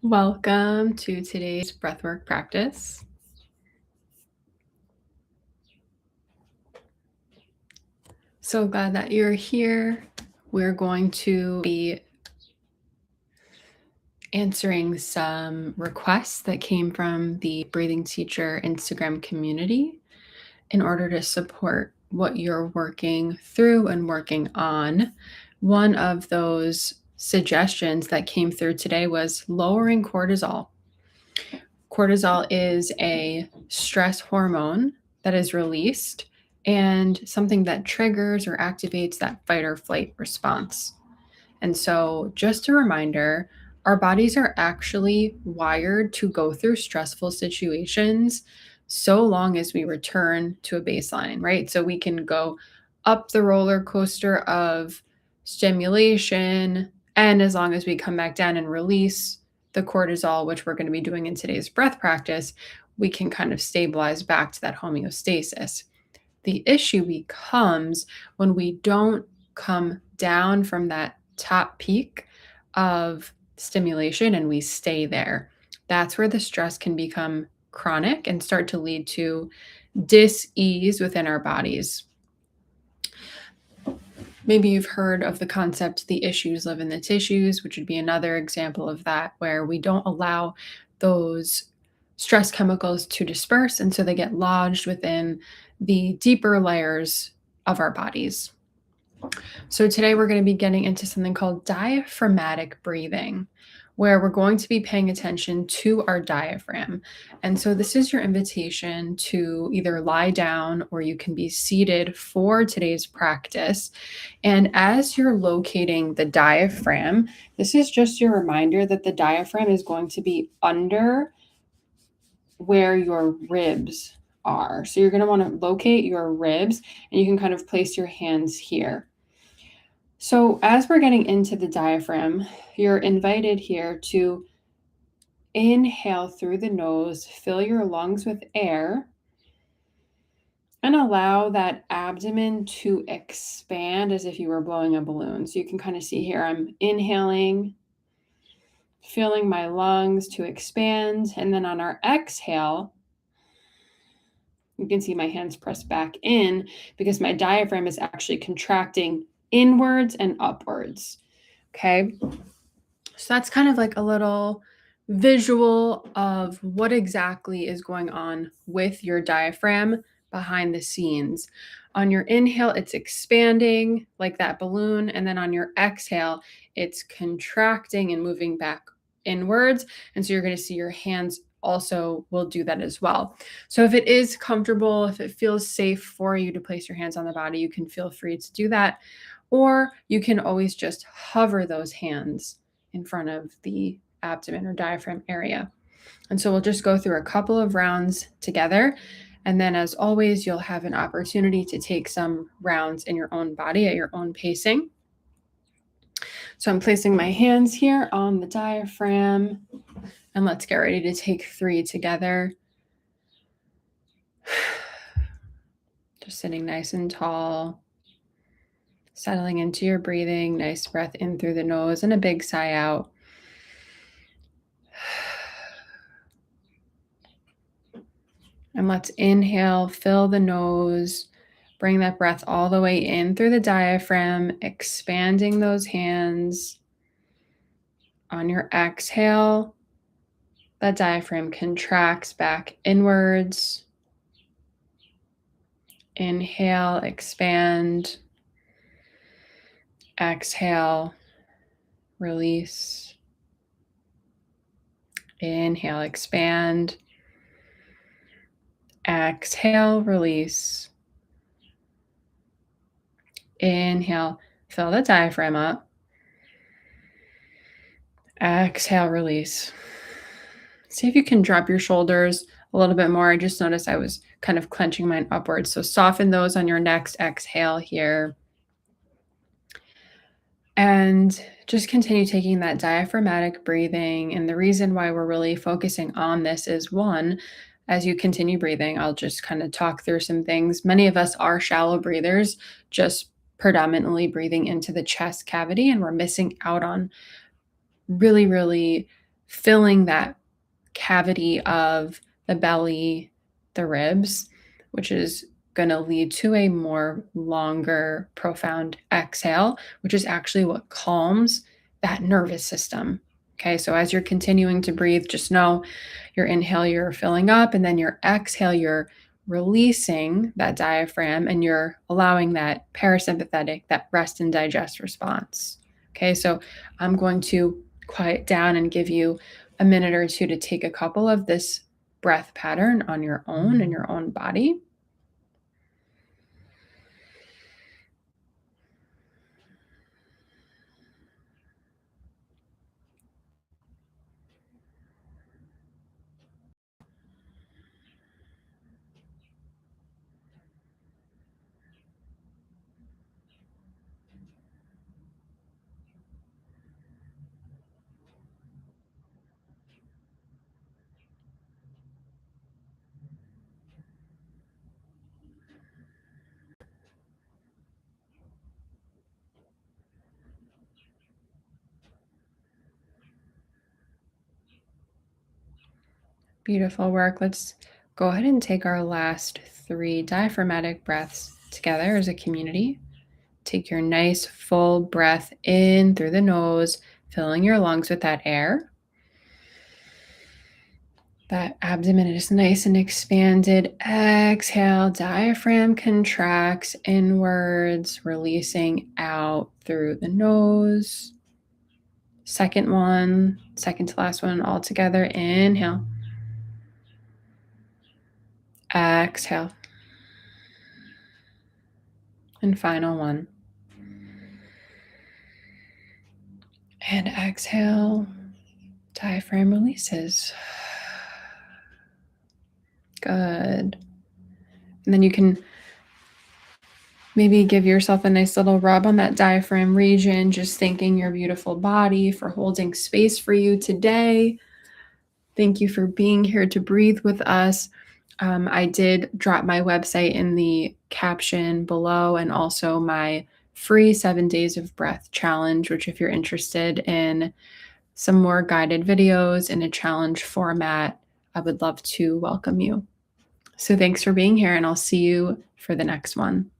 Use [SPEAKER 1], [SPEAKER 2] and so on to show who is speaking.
[SPEAKER 1] Welcome to today's breathwork practice. So glad that you're here. We're going to be answering some requests that came from the Breathing Teacher Instagram community in order to support what you're working through and working on. One of those suggestions that came through today was lowering cortisol. Cortisol is a stress hormone that is released and something that triggers or activates that fight or flight response. And so, just a reminder, our bodies are actually wired to go through stressful situations so long as we return to a baseline, right? So we can go up the roller coaster of stimulation, and as long as we come back down and release the cortisol, which we're going to be doing in today's breath practice, we can kind of stabilize back to that homeostasis. The issue becomes when we don't come down from that top peak of stimulation and we stay there. That's where the stress can become chronic and start to lead to dis-ease within our bodies. Maybe you've heard of the concept, the issues live in the tissues, which would be another example of that, where we don't allow those stress chemicals to disperse, and so they get lodged within the deeper layers of our bodies. So today we're going to be getting into something called diaphragmatic breathing, where we're going to be paying attention to our diaphragm. And so this is your invitation to either lie down or you can be seated for today's practice. And as you're locating the diaphragm, this is just your reminder that the diaphragm is going to be under where your ribs are. So you're going to want to locate your ribs and you can kind of place your hands here. So as we're getting into the diaphragm, you're invited here to inhale through the nose, fill your lungs with air, and allow that abdomen to expand as if you were blowing a balloon. So you can kind of see here, I'm inhaling, filling my lungs to expand. And then on our exhale, you can see my hands pressed back in because my diaphragm is actually contracting inwards and upwards. Okay. So that's kind of like a little visual of what exactly is going on with your diaphragm behind the scenes. On your inhale, it's expanding like that balloon. And then on your exhale, it's contracting and moving back inwards. And so you're going to see your hands also will do that as well. So if it is comfortable, if it feels safe for you to place your hands on the body, you can feel free to do that. Or you can always just hover those hands in front of the abdomen or diaphragm area. And so we'll just go through a couple of rounds together. And then as always, you'll have an opportunity to take some rounds in your own body at your own pacing. So I'm placing my hands here on the diaphragm, and let's get ready to take 3 together. Just sitting nice and tall, settling into your breathing, nice breath in through the nose and a big sigh out. And let's inhale, fill the nose, bring that breath all the way in through the diaphragm, expanding those hands. On your exhale, that diaphragm contracts back inwards. Inhale, expand. Exhale, release. Inhale, expand. Exhale, release. Inhale, fill the diaphragm up. Exhale, release. See if you can drop your shoulders a little bit more. I just noticed I was kind of clenching mine upwards. So soften those on your next exhale here. And just continue taking that diaphragmatic breathing. And the reason why we're really focusing on this is, one, as you continue breathing, I'll just kind of talk through some things. Many of us are shallow breathers, just predominantly breathing into the chest cavity, and we're missing out on really, really filling that cavity of the belly, the ribs, which is going to lead to a more longer, profound exhale, which is actually what calms that nervous system. Okay, so as you're continuing to breathe, just know your inhale, you're filling up, and then your exhale, you're releasing that diaphragm and you're allowing that parasympathetic, that rest and digest response. Okay, so I'm going to quiet down and give you a minute or two to take a couple of this breath pattern on your own in your own body. Beautiful work. Let's go ahead and take our last 3 diaphragmatic breaths together as a community. Take your nice full breath in through the nose, filling your lungs with that air. That abdomen is nice and expanded. Exhale, diaphragm contracts inwards, releasing out through the nose. Second one, second to last one, all together. Inhale. Exhale. And final one. And exhale. Diaphragm releases. Good. And then you can maybe give yourself a nice little rub on that diaphragm region, just thanking your beautiful body for holding space for you today. Thank you for being here to breathe with us. I did drop my website in the caption below and also my free 7 days of breath challenge, which if you're interested in some more guided videos in a challenge format, I would love to welcome you. So thanks for being here, and I'll see you for the next one.